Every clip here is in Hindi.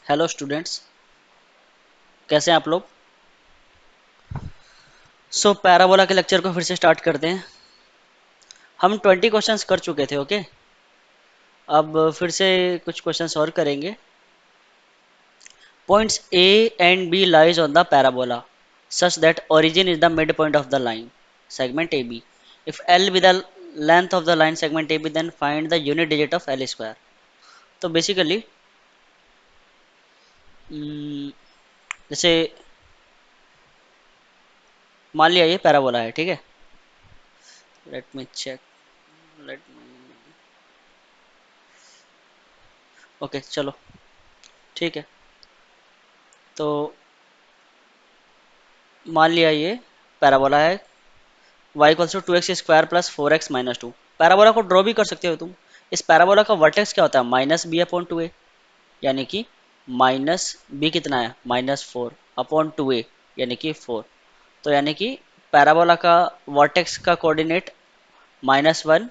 हेलो स्टूडेंट्स, कैसे हैं आप लोग। पैराबोला के लेक्चर को फिर से स्टार्ट करते हैं। हम 20 क्वेश्चंस कर चुके थे। ओके, अब फिर से कुछ क्वेश्चंस और करेंगे। Points A and B lies on the parabola such that origin is the mid point of the line segment A B. If L be the length of the line segment A B, then find the unit digit of L square. तो बेसिकली जैसे मान लिया ये पैराबोला है, ठीक है। Let me check. Let me okay, चलो ठीक है। तो मान लिया ये पैराबोला है, y equals to 2x² plus 4x minus 2। Parabola को ड्रॉ भी कर सकते हो तुम। इस पैराबोला का वर्टेक्स क्या होता है? माइनस बी अपॉन 2a, यानी कि माइनस बी कितना है? -4 अपॉन 2a, यानी कि 4। तो यानी कि पैराबोला का वर्टेक्स का कोऑर्डिनेट -1,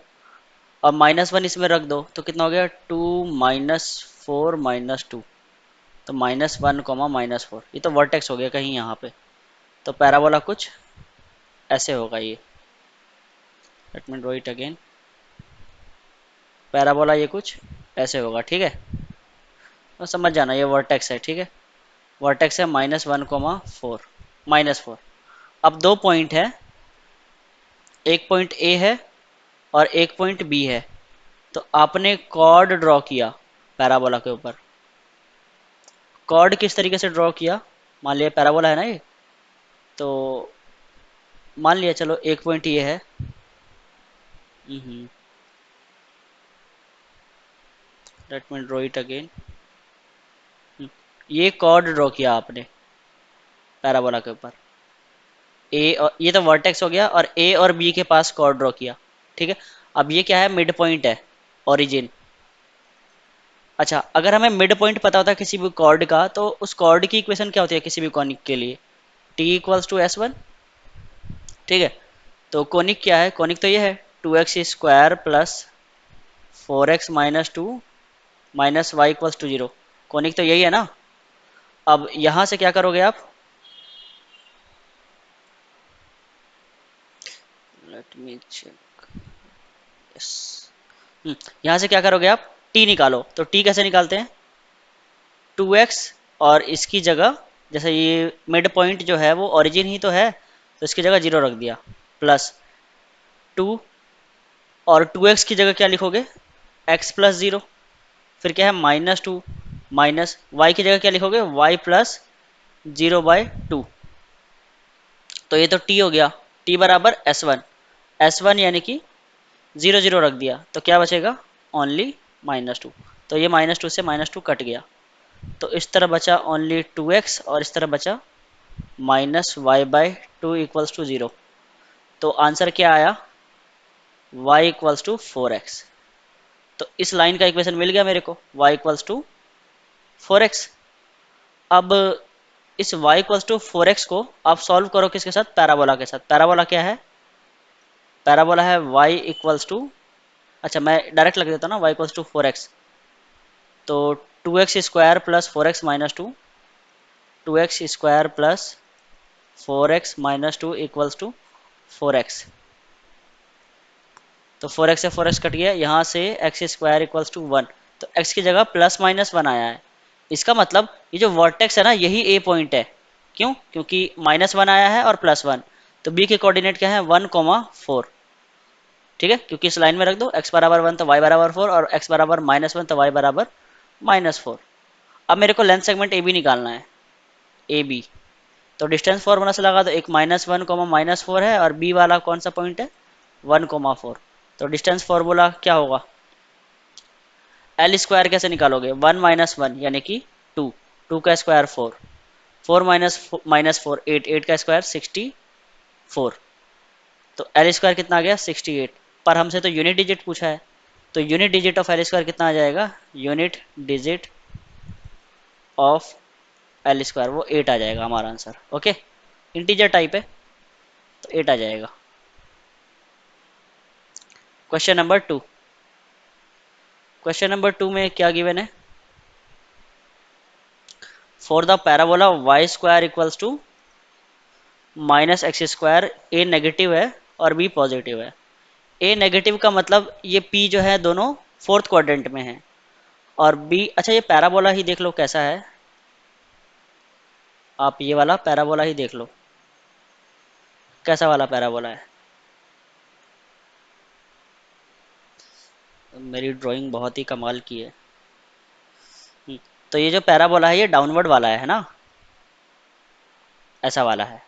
और -1 इसमें रख दो तो कितना हो गया? 2 -4 -2, तो -1 -4। ये तो वर्टेक्स हो गया कहीं यहाँ पे। तो पैराबोला कुछ ऐसे होगा ये। Late me draw it again. Parabola ये कुछ ऐसे होगा, ठीक है। तो समझ जाना ये वर्टेक्स है, ठीक है। वर्टेक्स है -1 4 -4। अब दो पॉइंट है, एक पॉइंट ए है और एक पॉइंट बी है। तो आपने कॉर्ड ड्रॉ किया पैराबोला के ऊपर। कॉर्ड किस तरीके से ड्रॉ किया? मान लिया पैराबोला है ना ये, तो मान लिया चलो एक पॉइंट ये है। Let me draw it again. ये कॉर्ड ड्रॉ किया आपने पैराबोला के ऊपर। ए और ये तो वर्टेक्स हो गया, और ए और बी के पास कॉर्ड ड्रॉ किया, ठीक है। अब ये क्या है? मिड पॉइंट है, ओरिजिन। अच्छा, अगर हमें मिड पॉइंट पता होता है किसी भी कॉर्ड का, तो उस कॉर्ड की इक्वेशन क्या होती है किसी भी कॉनिक के लिए? T = S1, ठीक है। तो कॉनिक क्या है? कॉनिक तो ये है 2x² plus 4x minus 2 minus Y equals to 0। Conic तो यही है ना। अब यहां से क्या करोगे आप? Let me check. यस। यहाँ से क्या करोगे आप? टी निकालो। तो टी कैसे निकालते हैं? 2x, और इसकी जगह, जैसे ये मिड पॉइंट जो है वो ओरिजिन ही तो है, तो इसकी जगह 0 रख दिया, प्लस 2, और 2x की जगह क्या लिखोगे? x plus 0। फिर क्या है? -2 माइनस y की जगह क्या लिखोगे? y plus 0/2। तो ये तो t हो गया। t बराबर S1। S1 यानी कि 0 0 रख दिया, तो क्या बचेगा? ओनली -2। तो ये -2 से -2 कट गया, तो इस तरह बचा ओनली 2x, और इस तरह बचा -y/2 इक्वल्स टू 0। तो आंसर क्या आया? y equals to 4x। तो इस लाइन का इक्वेशन मिल गया मेरे को, y इक्वल्स टू 4x। अब इस y इक्वल्स टू 4x को आप सॉल्व करो किसके साथ? पैराबोला के साथ। पैराबोला क्या है? पैराबोला है y इक्वल्स टू, अच्छा मैं डायरेक्ट लग देता हूँ ना, y इक्वल्स टू 4x। तो 2x² plus 4x minus 2, 2x² plus 4x minus 2 equals to 4x। तो 4x से 4x कट गया, यहाँ से x² इक्वल्स टू 1। तो x की जगह +-1 आया है। इसका मतलब ये जो वर्टेक्स है ना, यही ए पॉइंट है। क्यों? क्योंकि -1 आया है और +1। तो b के कोऑर्डिनेट क्या है? 1, 4, ठीक है। क्योंकि इस लाइन में रख दो, x बराबर 1 तो y बराबर 4, और x बराबर -1 तो y बराबर -4। अब मेरे को लेंथ सेगमेंट ए बी निकालना है, ए बी। तो डिस्टेंस फॉर्मूला से लगा दो, एक -1, -4 है, और बी वाला कौन सा पॉइंट है? 1, 4। तो डिस्टेंस फॉर्मूला क्या होगा? एल स्क्वायर कैसे निकालोगे? 1 - 1 यानी कि 2, 2 का स्क्वायर 4, 4 -4 8, 8 का स्क्वायर 64। तो एल स्क्वायर कितना आ गया? 68। पर हमसे तो यूनिट डिजिट पूछा है, तो unit digit of L square कितना आ जाएगा? Unit digit of L square वो 8 आ जाएगा हमारा आंसर। ओके, इंटीजर टाइप है, तो 8 आ जाएगा। Question number 2। क्वेश्चन नंबर 2 में क्या गिवन है? For the parabola Y square equals to minus X square, A negative है और बी पॉजिटिव है। ए नेगेटिव का मतलब ये पी जो है दोनों फोर्थ क्वाड्रेंट में है, और बी, अच्छा ये पैराबोला ही देख लो कैसा है, आप ये वाला पैराबोला ही देख लो कैसा वाला पैराबोला है। मेरी ड्राइंग बहुत ही कमाल की है। तो ये जो पैराबोला है ये डाउनवर्ड वाला है ना, ऐसा वाला है,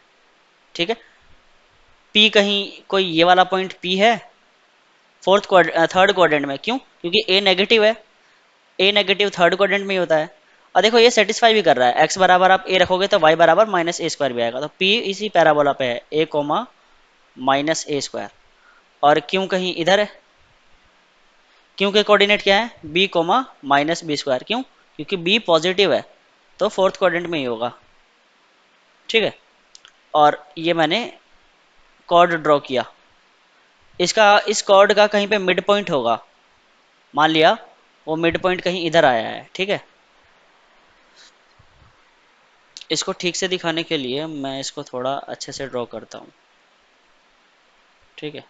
ठीक है। पी कहीं कोई ये वाला पॉइंट पी है थर्ड क्वाड्रेंट में, क्यों? क्योंकि ए नेगेटिव है, ए नेगेटिव थर्ड क्वाड्रेंट में ही होता है। और देखो ये सेटिस्फाई भी कर रहा है, एक्स बराबर आप ए रखोगे तो वाई बराबर माइनस ए स्क्वायर भी आएगा, तो पी इसी पैराबोला पे है, ए कोमा माइनस ए स्क्वायर। और क्यों कहीं इधर है, क्यों के कोऑर्डिनेट क्या है, B comma minus B square, क्यों? क्योंकि बी पॉजिटिव है तो फोर्थ क्वाड्रेंट में ही होगा, ठीक है। और ये मैंने कॉर्ड ड्रॉ किया, इसका इस कॉर्ड का कहीं पे मिड पॉइंट होगा, मान लिया वो मिड पॉइंट कहीं इधर आया है, ठीक है। इसको ठीक से दिखाने के लिए मैं इसको थोड़ा अच्छे से ड्रॉ करता हूँ, ठीक है।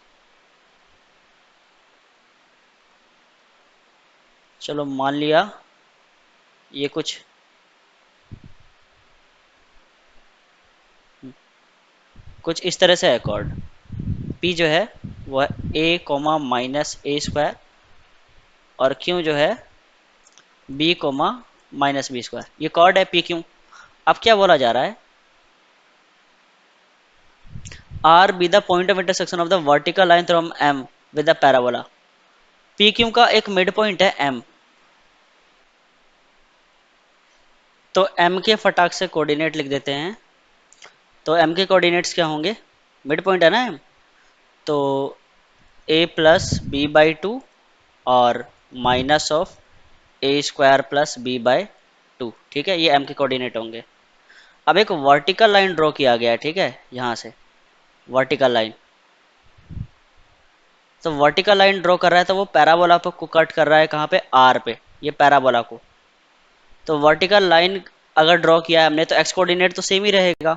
चलो मान लिया ये कुछ इस तरह से है कॉर्ड, पी जो है वह A comma minus A square, और क्यू जो है B comma minus B square, ये कॉर्ड है पी क्यू। अब क्या बोला जा रहा है, R be the point of intersection of the vertical line from M with the parabola. P Q का एक मिड पॉइंट है एम, तो एम के फटाक से कोऑर्डिनेट लिख देते हैं। तो एम के कोऑर्डिनेट्स क्या होंगे, मिड पॉइंट है ना एम, तो A plus B by two और minus of A square plus B by two, ठीक है, ये एम के कोऑर्डिनेट होंगे। अब एक वर्टिकल लाइन ड्रॉ किया गया है, ठीक है, यहाँ से वर्टिकल लाइन, तो वर्टिकल लाइन ड्रॉ कर रहा है तो वो पैराबोला को कट कर रहा है, कहाँ पे, आर पे, ये पैराबोला को। तो वर्टिकल लाइन अगर ड्रॉ किया है हमने तो एक्स कोऑर्डिनेट तो सेम ही रहेगा,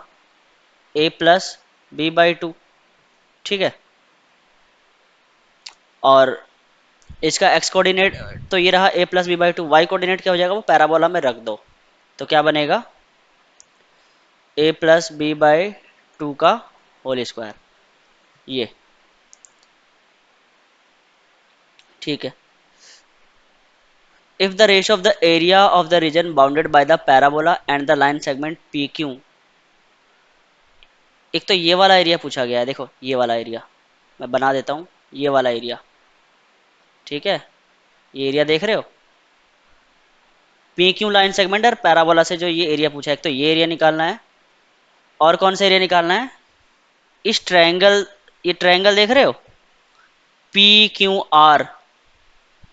A plus B by two, ठीक है। और इसका एक्स कोऑर्डिनेट तो ये रहा A plus B by two, Y coordinate क्या हो जाएगा, वो पैराबोला में रख दो, तो क्या बनेगा, ए प्लस बी बाई टू का होल स्क्वायर, ये, ठीक है। if the ratio of the area of the region bounded by the parabola and the line segment PQ, एक तो ये वाला एरिया पूछा गया है, देखो ये वाला एरिया मैं बना देता हूँ, ये वाला एरिया, ठीक है, ये एरिया देख रहे हो, पी क्यू लाइन सेगमेंट और पैराबोला से जो ये एरिया पूछा है, एक तो ये एरिया निकालना है, और कौन सा एरिया निकालना है, इस ट्रायंगल, ये ट्रायंगल देख रहे हो पी क्यू आर,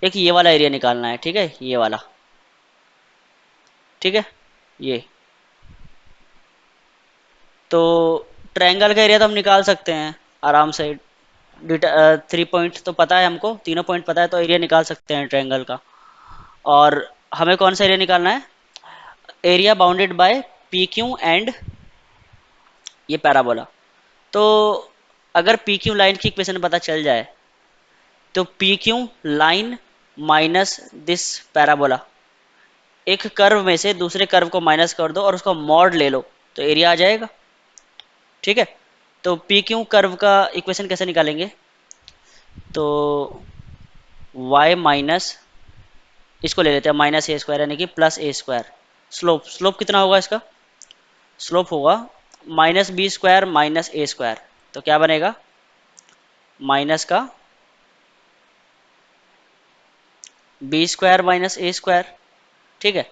एक ये वाला एरिया निकालना है, ठीक है, ये वाला, ठीक है, ये। तो ट्रायंगल का एरिया तो हम निकाल सकते हैं आराम से, 3 पॉइंट तो पता है हमको, तीनों पॉइंट पता है, तो एरिया निकाल सकते हैं ट्रायंगल का। और हमें कौन सा एरिया निकालना है, area bounded by P Q and ये पैराबोला। तो अगर पी क्यू लाइन की इक्वेशन पता चल जाए तो P Q line minus this parabola, एक कर्व में से दूसरे कर्व को माइनस कर दो और उसका मॉड ले लो तो एरिया आ जाएगा, ठीक है। तो पी क्यू कर्व का इक्वेशन कैसे निकालेंगे, तो y माइनस, इसको ले लेते हैं माइनस ए स्क्वायर यानी कि plus A square, slope, slope कितना होगा इसका, स्लोप होगा minus B square minus A square, तो क्या बनेगा, माइनस का B square minus A square, ठीक है,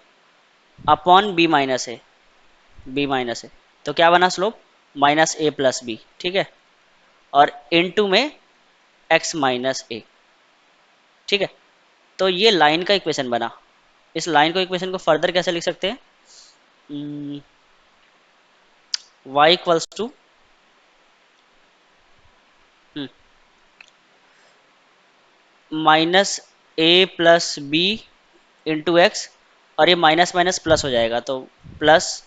अपॉन बी माइनस ए, बी माइनस ए, तो क्या बना slope, minus A plus B, ठीक है, और इनटू में एक्स माइनस ए, ठीक है। तो ये लाइन का इक्वेशन बना। इस लाइन को इक्वेशन को फर्दर कैसे लिख सकते हैं, y equals to minus A plus B into X, और ये माइनस माइनस प्लस हो जाएगा, तो प्लस,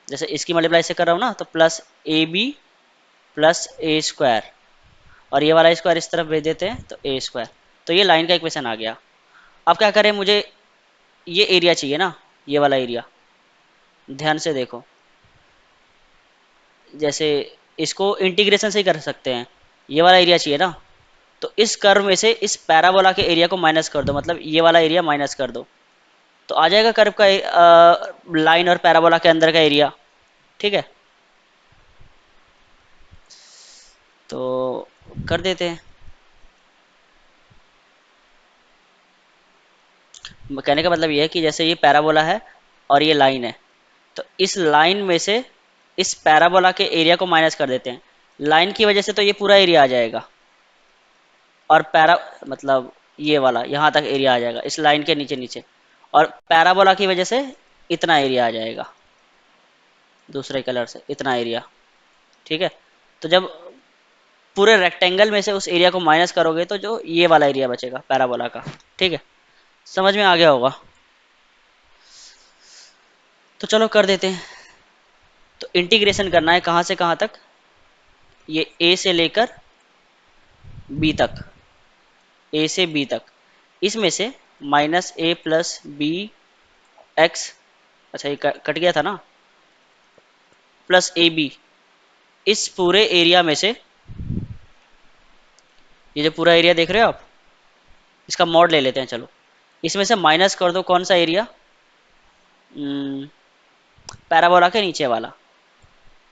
जैसे इसकी मल्टीप्लाई से कर रहा हूँ ना, तो plus A B plus A square, और ये वाला स्क्वायर इस तरफ भेज देते हैं तो ए स्क्वायर। तो ये लाइन का इक्वेशन आ गया। अब क्या करें, मुझे ये एरिया चाहिए ना, ये वाला एरिया, ध्यान से देखो, जैसे इसको इंटीग्रेशन से ही कर सकते हैं, ये वाला एरिया चाहिए ना, तो इस कर्व में से इस पैराबोला के एरिया को माइनस कर दो, मतलब ये वाला एरिया माइनस कर दो, तो आ जाएगा कर्व का लाइन और पैराबोला के अंदर का एरिया। ठीक है, तो कर देते हैं। कहने का मतलब ये है कि जैसे ये पैराबोला है और ये लाइन है, तो इस लाइन में से इस पैराबोला के एरिया को माइनस कर देते हैं। लाइन की वजह से तो ये पूरा एरिया आ जाएगा, और पैरा मतलब ये वाला यहाँ तक एरिया आ जाएगा इस लाइन के नीचे नीचे, और पैराबोला की वजह से इतना एरिया आ जाएगा दूसरे कलर से, इतना एरिया। ठीक है, तो जब पूरे रेक्टेंगल में से उस एरिया को माइनस करोगे तो जो ये वाला एरिया बचेगा पैराबोला का। ठीक है, समझ में आ गया होगा। तो चलो कर देते हैं। तो इंटीग्रेशन करना है कहाँ से कहाँ तक, ये ए से लेकर बी तक, ए से बी तक, इसमें से minus A plus B x, अच्छा ये कट गया था ना, प्लस ए बी, इस पूरे एरिया में से, ये जो पूरा एरिया देख रहे हो आप, इसका मॉड ले लेते हैं चलो। इसमें से माइनस कर दो कौन सा एरिया, पैराबोला के नीचे वाला।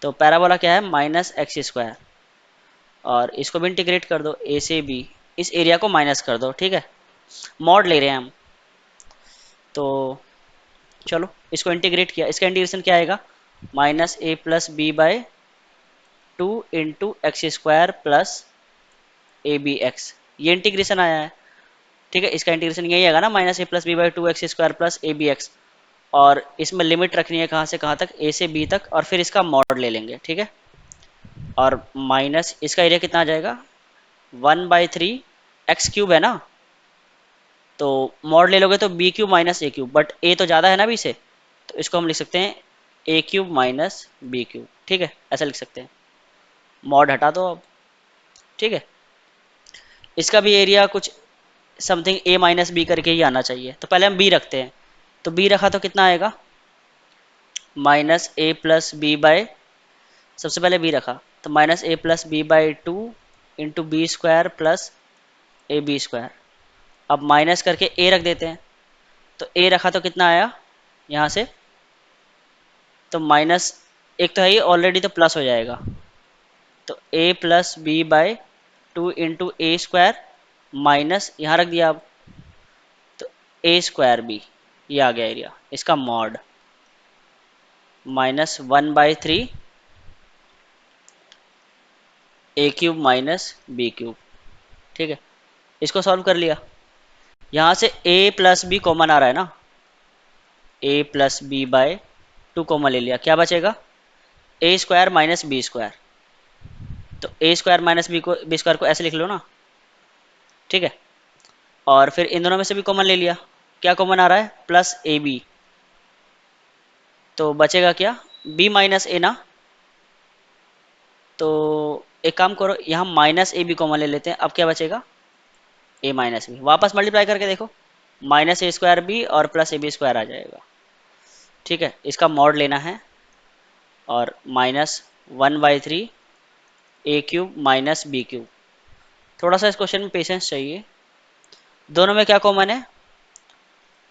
तो पैराबोला क्या है, माइनस एक्स स्क्वायर, और इसको भी इंटीग्रेट कर दो ए से बी, इस एरिया को माइनस कर दो। ठीक है, मॉड ले रहे हैं हम, तो चलो इसको इंटीग्रेट किया, इसका इंटीग्रेशन क्या आएगा, minus A plus B by 2 into X square plus A B X, ये इंटीग्रेशन आया है। ठीक है, इसका इंटीग्रेशन यही आएगा ना, minus A plus B by 2 X square plus A B X, और इसमें लिमिट रखनी है कहाँ से कहाँ तक, ए से बी तक, और फिर इसका मॉड ले लेंगे। ठीक है, और माइनस इसका एरिया कितना आ जाएगा, 1/3 एक्स क्यूब है ना, तो मॉड ले लोगे तो B cube minus A cube, but A तो ज़्यादा है ना बी से, तो इसको हम लिख सकते हैं ए क्यूब माइनस बी क्यूब। ठीक है, ऐसा लिख सकते हैं, मॉड हटा दो अब। ठीक है, इसका भी एरिया कुछ समथिंग ए माइनस बी करके ही आना चाहिए, तो पहले हम बी रखते हैं। तो बी रखा तो कितना आएगा, minus A plus B by, सबसे पहले बी रखा तो minus A plus B by 2 into B square plus A B square. अब माइनस करके ए रख देते हैं, तो ए रखा तो कितना आया यहाँ से, तो माइनस, एक तो है ये ऑलरेडी, तो प्लस हो जाएगा, तो A plus B by 2 into A square minus यहाँ रख दिया अब, तो ए स्क्वायर बी, ये आ गया एरिया, इसका mod -1/3 A cube minus B cube. ठीक है, इसको सॉल्व कर लिया, यहाँ से a प्लस बी कॉमन आ रहा है ना, a plus B by 2 common ले लिया, क्या बचेगा, A square minus B square, तो A square minus B square को ऐसे लिख लो ना। ठीक है, और फिर इन दोनों में से भी कॉमन ले लिया, क्या कॉमन आ रहा है, प्लस ए बी, तो बचेगा क्या, b माइनस ए ना, तो एक काम करो, यहाँ माइनस ए बी कॉमन ले लेते हैं, अब क्या बचेगा, a माइनस बी, वापस मल्टीप्लाई करके देखो, माइनस ए स्क्वायर बी और प्लस ए बी स्क्वायर आ जाएगा। ठीक है, इसका मॉड लेना है, और -1/3 A cube minus B cube. थोड़ा सा इस क्वेश्चन में पेशेंस चाहिए, दोनों में क्या कॉमन है,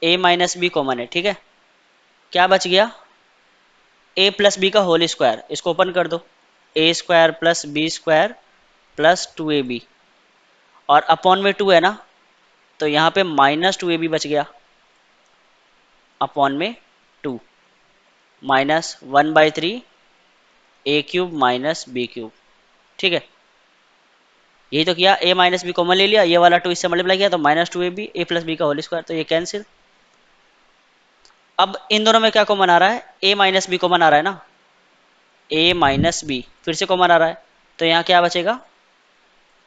a माइनस बी कॉमन है। ठीक है, क्या बच गया, a प्लस बी का होल स्क्वायर, इसको ओपन कर दो, A square plus B square plus 2ab, और अपॉन में 2 है ना, तो यहाँ पे -2ab बच गया, अपॉन में 2, -1/3 A cube minus B cube. ठीक है, यही तो किया, a माइनस बी कॉमन ले लिया, ये वाला 2 इससे मल्टीप्लाई किया तो -2ab a प्लस बी का होल स्क्वायर, तो ये कैंसिल। अब इन दोनों में क्या कॉमन आ रहा है, a माइनस बी कॉमन आ रहा है ना, a माइनस बी फिर से कॉमन आ रहा है, तो यहाँ क्या बचेगा,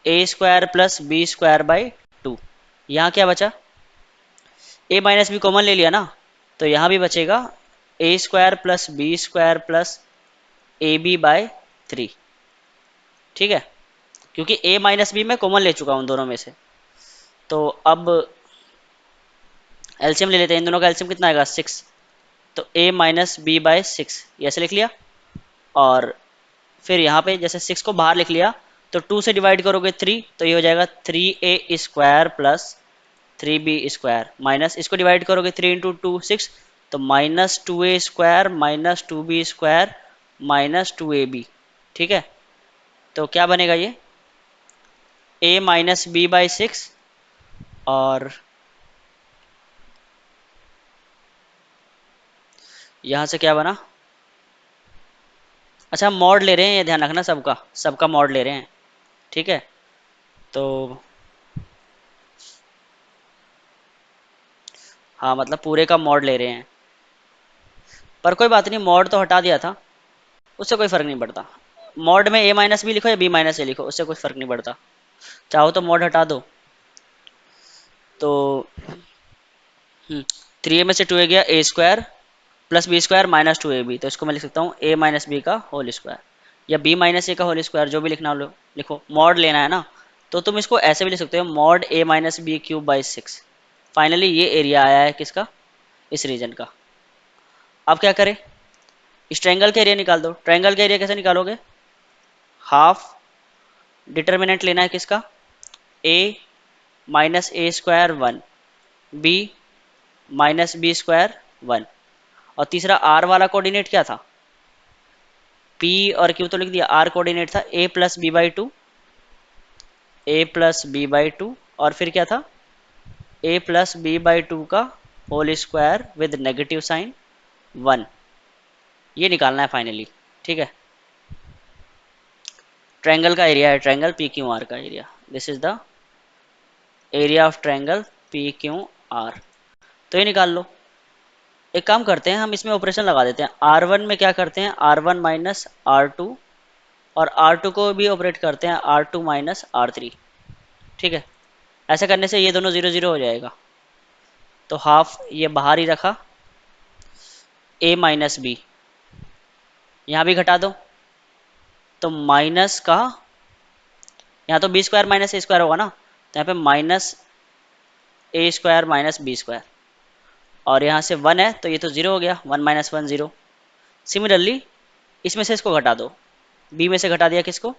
A square plus B square by 2, यहाँ क्या बचा, a माइनस बी कॉमन ले लिया ना, तो यहाँ भी बचेगा A square plus B square plus A B by 3। ठीक है, क्योंकि a माइनस बी मैं कॉमन ले चुका हूँ दोनों में से। तो अब एलसीएम ले लेते हैं, इन दोनों का एलसीएम कितना आएगा 6। तो a माइनस बी बाय 6 ये ऐसे लिख लिया। और फिर यहाँ पे जैसे 6 को बाहर लिख लिया तो 2 से डिवाइड करोगे 3, तो ये हो जाएगा 3a square plus 3b square, minus इसको डिवाइड करोगे 3 इंटू 2 6, तो minus 2a square minus 2b square minus 2ab। ठीक है, तो क्या बनेगा ये a माइनस बी बाई 6। और यहाँ से क्या बना, अच्छा हम मॉड ले रहे हैं, ये ध्यान रखना, सबका सबका मॉड ले रहे हैं। ठीक है, तो हाँ मतलब पूरे का मॉड ले रहे हैं, पर कोई बात नहीं, मॉड तो हटा दिया था, उससे कोई फर्क नहीं पड़ता। मॉड में a माइनस बी लिखो या b माइनस ए लिखो, उससे कोई फर्क नहीं पड़ता, चाहो तो मॉड हटा दो। तो 3a में से 2a गया a square plus B square minus 2ab, तो इसको मैं लिख सकता हूँ a माइनस बी का होल स्क्वायर या b माइनस ए का होल स्क्वायर, जो भी लिखना लो लिखो, मॉड लेना है ना। तो तुम इसको ऐसे भी लिख सकते हो, mod a minus B cube by 6। Finally ये एरिया आया है किसका, इस रीजन का। अब क्या करें, इस ट्रायंगल का एरिया निकाल दो। ट्रायंगल का एरिया कैसे निकालोगे, हाफ डिटर्मिनेंट लेना है किसका, a minus A square 1, b minus B square 1, और तीसरा r वाला कोऑर्डिनेट क्या था, p और q तो लिख दिया, r कोऑर्डिनेट था a plus B by 2, a plus B by 2, और फिर क्या था a प्लस बी बाई 2 का whole square with negative sign 1। ये निकालना है फाइनली। ठीक है, ट्रायंगल का एरिया है, ट्रायंगल पी क्यू आर का area, this is the area of triangle P Q R. तो ये निकाल लो। एक काम करते हैं, हम इसमें ऑपरेशन लगा देते हैं, R1 में क्या करते हैं, R1 माइनस R2, और R2 को भी ऑपरेट करते हैं R2 माइनस R3। ठीक है, ऐसा करने से ये दोनों 0 0 हो जाएगा, तो हाफ ये बाहर ही रखा, a माइनस बी यहाँ भी घटा दो, तो माइनस का यहाँ तो B square minus A square होगा ना, तो यहाँ पे minus A square minus B square, और यहाँ से 1 है तो ये तो 0 हो गया, 1 माइनस 1 0। सिमिलरली इसमें से इसको घटा दो, b में से घटा दिया किसको,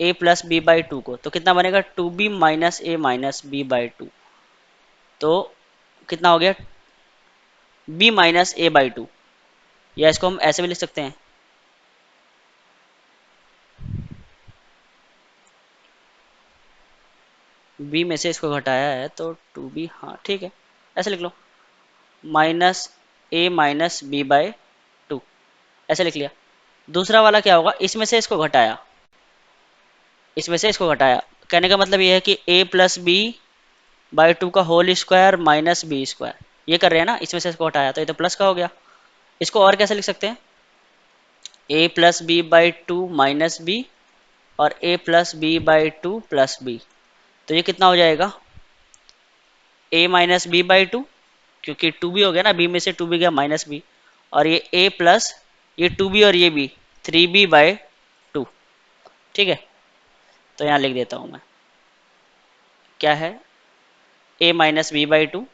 a प्लस बी बाई 2 को, तो कितना बनेगा 2b minus A minus B by 2। तो कितना हो गया b माइनस ए बाई 2, या इसको हम ऐसे भी लिख सकते हैं, b में से इसको घटाया है तो 2b, हाँ ठीक है ऐसे लिख लो, minus A minus B by 2 ऐसे लिख लिया। दूसरा वाला क्या होगा, इसमें से इसको घटाया, इसमें से इसको घटाया, कहने का मतलब ये है कि a प्लस बी बाई 2 का whole square minus B square, ये कर रहे हैं ना, इसमें से इसको हटाया तो ये तो प्लस का हो गया। इसको और कैसे लिख सकते हैं, a plus B by 2 minus B और a plus B by 2 plus B, तो ये कितना हो जाएगा a माइनस बी बाई 2, क्योंकि 2b हो गया ना, b में से 2b गया माइनस b, और ये a प्लस ये 2b और ये b 3b बाई 2। ठीक है, तो यहाँ लिख देता हूँ मैं, क्या है a माइनस बी बाई 2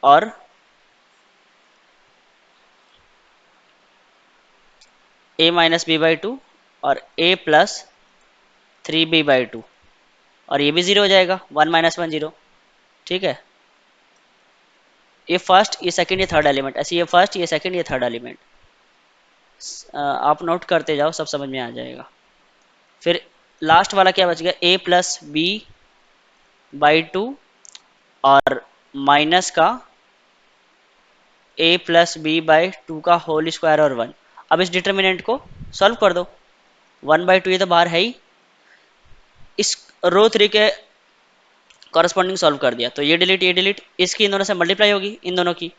और a माइनस बी बाई 2 और a प्लस 3b बाई 2, और ये भी 0 हो जाएगा, 1 माइनस 1 0। ठीक है, ये फर्स्ट ये सेकंड ये थर्ड एलिमेंट, ऐसे ये फर्स्ट ये सेकंड ये थर्ड एलिमेंट, आप नोट करते जाओ सब समझ में आ जाएगा। फिर लास्ट वाला क्या बच गया, a प्लस बी बाई 2 और माइनस का a प्लस बी बाई 2 का होल स्क्वायर और 1। अब इस डिटर्मिनेंट को सॉल्व कर दो, 1 बाई 2 ये तो बाहर है ही, इस रो 3 के कॉरस्पॉन्डिंग सॉल्व कर दिया, तो ये डिलीट, इसकी इन दोनों से मल्टीप्लाई होगी, इन दोनों की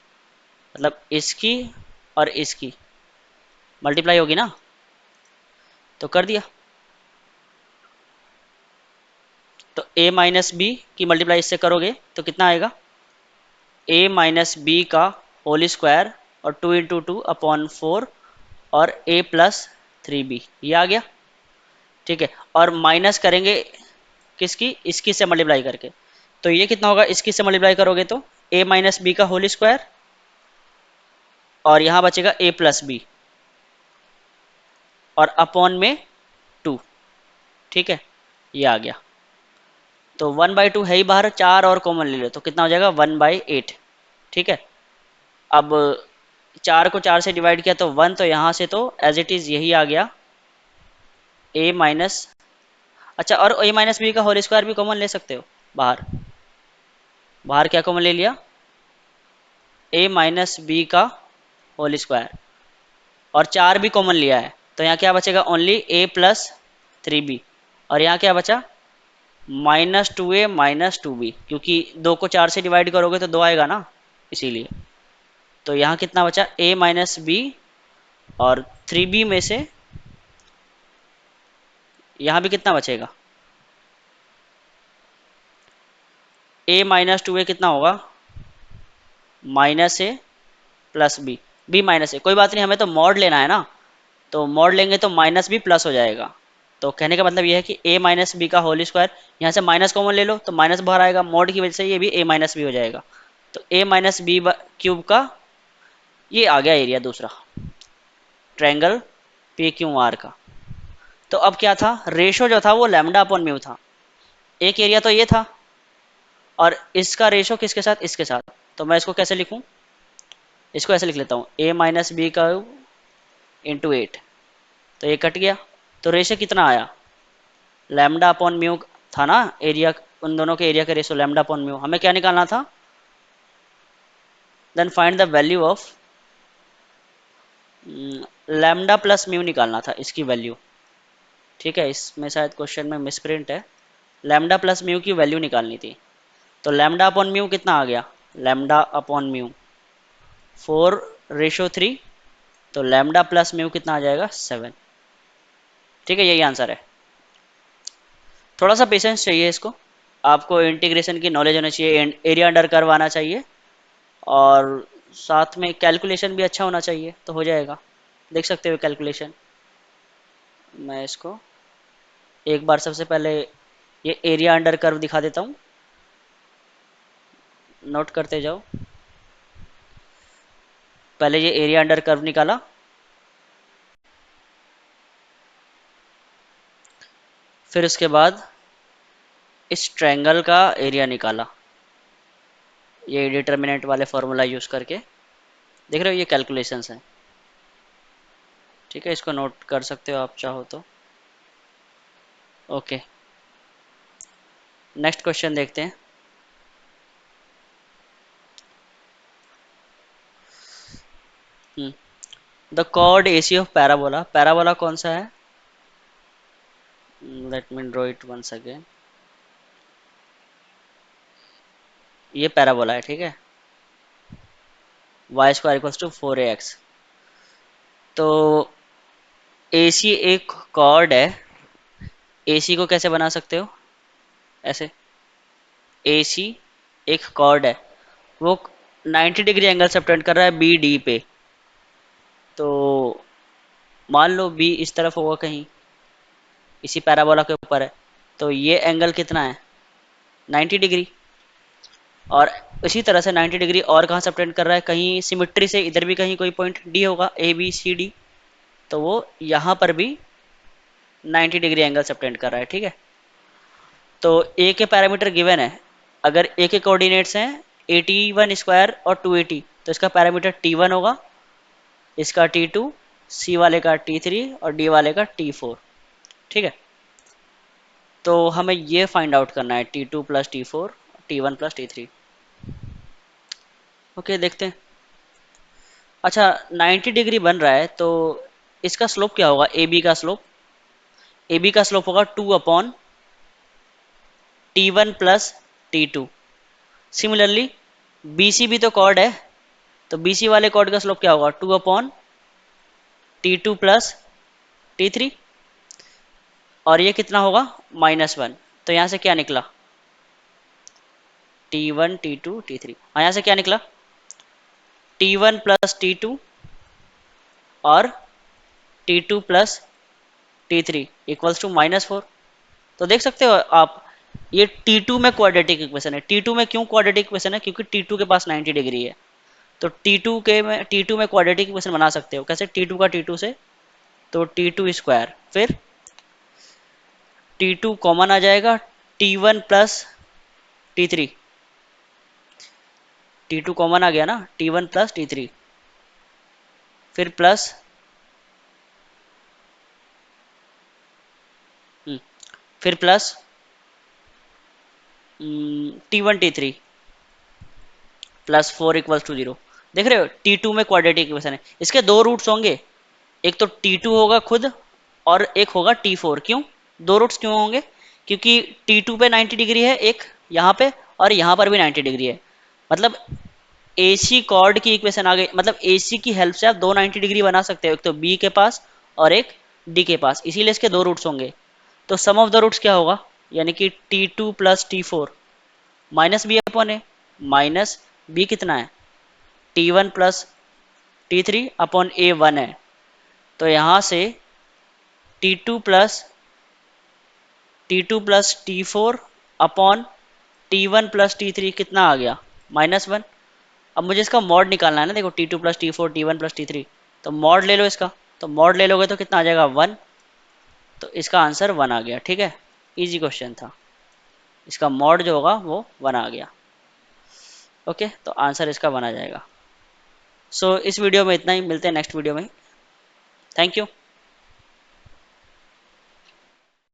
मतलब इसकी और इसकी मल्टीप्लाई होगी ना, तो कर दिया। तो a माइनस बी की मल्टीप्लाई इससे करोगे तो कितना आएगा, a माइनस बी का होल स्क्वायर और 2 × 2 अपॉन 4 और a प्लस 3b, ये आ गया। ठीक है, और माइनस करेंगे किसकी, इसकी से मल्टीप्लाई करके, तो ये कितना होगा, इसकी से मल्टीप्लाई करोगे तो a माइनस बी का होल स्क्वायर और यहाँ बचेगा a प्लस बी और अपॉन में 2। ठीक है, ये आ गया। तो 1/2 है ही बाहर, 4 और कॉमन ले लो तो कितना हो जाएगा 1/8। ठीक है, अब 4 को 4 से डिवाइड किया तो 1, तो यहाँ से तो एज इट इज़ यही आ गया a माइनस, अच्छा, और a माइनस बी का होल स्क्वायर भी कॉमन ले सकते हो बाहर। बाहर क्या कॉमन ले लिया, a माइनस बी का होल स्क्वायर और 4 भी कॉमन लिया है, तो यहाँ क्या बचेगा ओनली a प्लस 3b और यहाँ क्या बचा -2a माइनस 2b, क्योंकि 2 को 4 से डिवाइड करोगे तो 2 आएगा ना, इसीलिए। तो यहाँ कितना बचा a माइनस बी और 3b में से यहाँ भी कितना बचेगा, a माइनस 2a कितना होगा -a plus b minus a, कोई बात नहीं, हमें तो मॉड लेना है ना, तो मॉड लेंगे तो माइनस भी प्लस हो जाएगा। तो कहने का मतलब ये है कि a माइनस बी का होल स्क्वायर, यहाँ से माइनस कॉमन ले लो तो माइनस बाहर आएगा, मॉड की वजह से ये भी a माइनस बी हो जाएगा। तो a माइनस बी क्यूब का ये आ गया एरिया दूसरा, ट्रायंगल पी क्यू आर का। तो अब क्या था, रेशो जो था वो लैम्डा अपॉन म्यू था, एक एरिया तो ये था और इसका रेशो किसके साथ, इसके साथ। तो मैं इसको कैसे लिखूं, इसको ऐसे लिख लेता हूँ a माइनस बी का इंटू 8, तो ये कट गया, तो रेशो कितना आया, लैम्डा अपॉन म्यू था ना एरिया, उन दोनों के एरिया का रेशो लैम्डा अपॉन म्यू, हमें क्या निकालना था, then find the value of lambda plus mu निकालना था, इसकी वैल्यू। ठीक है, इसमें शायद क्वेश्चन में मिसप्रिंट है, लैम्डा प्लस म्यू की वैल्यू निकालनी थी। तो लैम्डा अपॉन म्यू कितना आ गया, लैम्डा अपॉन म्यू 4:3, तो लैम्डा प्लस म्यू कितना आ जाएगा 7। ठीक है, यही आंसर है। थोड़ा सा पेशेंस चाहिए इसको, आपको इंटीग्रेशन की नॉलेज होनी चाहिए, एरिया अंडर कर्व आना चाहिए और साथ में कैलकुलेशन भी अच्छा होना चाहिए, तो हो जाएगा। देख सकते हो कैलकुलेशन, मैं इसको एक बार सबसे पहले ये एरिया अंडर कर्व दिखा देता हूँ, नोट करते जाओ। पहले ये एरिया अंडर कर्व निकाला, फिर उसके बाद इस ट्रायंगल का एरिया निकाला, ये डिटर्मिनेंट वाले फॉर्मूला यूज करके। देख रहे हो ये कैलकुलेशंस हैं। ठीक है, इसको नोट कर सकते हो आप चाहो तो। ओके, नेक्स्ट क्वेश्चन देखते हैं। The chord AC of parabola, parabola कौन सा है, let me draw it once again. ये पैराबोला है, ठीक है, y² = 4ax। तो एसी एक कॉर्ड है, एसी को कैसे बना सकते हो, ऐसे, एसी एक कॉर्ड है, वो 90 डिग्री एंगल सबटेंड कर रहा है बी डी पे, तो मान लो बी इस तरफ होगा कहीं, इसी पैराबोला के ऊपर है, तो ये एंगल कितना है 90 डिग्री, और इसी तरह से 90 डिग्री और कहाँ सबटेंड कर रहा है, कहीं सिमिट्री से इधर भी कहीं कोई पॉइंट डी होगा, ए बी सी डी, तो वो यहाँ पर भी 90 डिग्री एंगल सबटेंड कर रहा है। ठीक है, तो ए के पैरामीटर गिवन है, अगर ए के कोऑर्डिनेट्स हैं 81² और 280, तो इसका पैरामीटर T1 होगा, इसका T2, सी वाले का T3 और डी वाले का T4। ठीक है, तो हमें ये फाइंड आउट करना है T2 + T4, T1 + T3। Okay, देखते हैं। अच्छा, 90 डिग्री बन रहा है, तो इसका स्लोप क्या होगा, ए बी का स्लोप, ए बी का स्लोप होगा 2/T1 + T2। Similarly B C भी तो कॉर्ड है, तो बी सी वाले कॉर्ड का स्लोप क्या होगा 2/T2 + T3, और ये कितना होगा -1, तो यहाँ से क्या निकला T1 T2 T3, हाँ यहाँ से क्या निकला T1 प्लस T2 और T2 plus T3 equals to -4। तो देख सकते हो आप, ये T2 में क्वाड्रेटिक इक्वेशन है। T2 में क्यों क्वाड्रेटिक इक्वेशन है? क्योंकि T2 के पास 90 डिग्री है। तो T2 में क्वाड्रेटिक इक्वेशन बना सकते हो कैसे? T2 का T2 से, तो T2 स्क्वायर, फिर T2 कॉमन आ जाएगा, T1 plus T3, T2 common आ गया ना, T1 प्लस T3, फिर प्लस फिर plus T1 T3 +4 equals to 0। देख रहे हो, T2 में क्वाड्रेटिक इक्वेशन है, इसके दो रूट्स होंगे, एक तो T2 होगा खुद और एक होगा T4। क्यों दो रूट्स क्यों होंगे? क्योंकि T2 पे 90 डिग्री है एक यहाँ पे, और यहाँ पर भी 90 डिग्री है। मतलब AC कॉर्ड की इक्वेशन आ गई, मतलब AC की हेल्प से आप दो 90 डिग्री बना सकते हो, एक तो B के पास और एक D के पास, इसीलिए इसके दो रूट्स होंगे। तो सम ऑफ द रूट्स क्या होगा? यानी कि T2 plus T4 minus B upon A, minus B कितना है? T1 प्लस T3 अपॉन ए 1 है। तो यहाँ से T2 plus T4 upon T1 plus T3 कितना आ गया? -1। अब मुझे इसका मॉड निकालना है ना, देखो T2 plus T4 T1 plus T3, तो मॉड ले लो इसका, तो मॉड ले लोगे तो कितना आ जाएगा? 1। तो इसका आंसर 1 आ गया। ठीक है, इजी क्वेश्चन था, इसका मॉड जो होगा वो 1 आ गया। ओके, तो आंसर इसका 1 आ जाएगा। सो इस वीडियो में इतना ही, मिलते हैं नेक्स्ट वीडियो में। Thank you.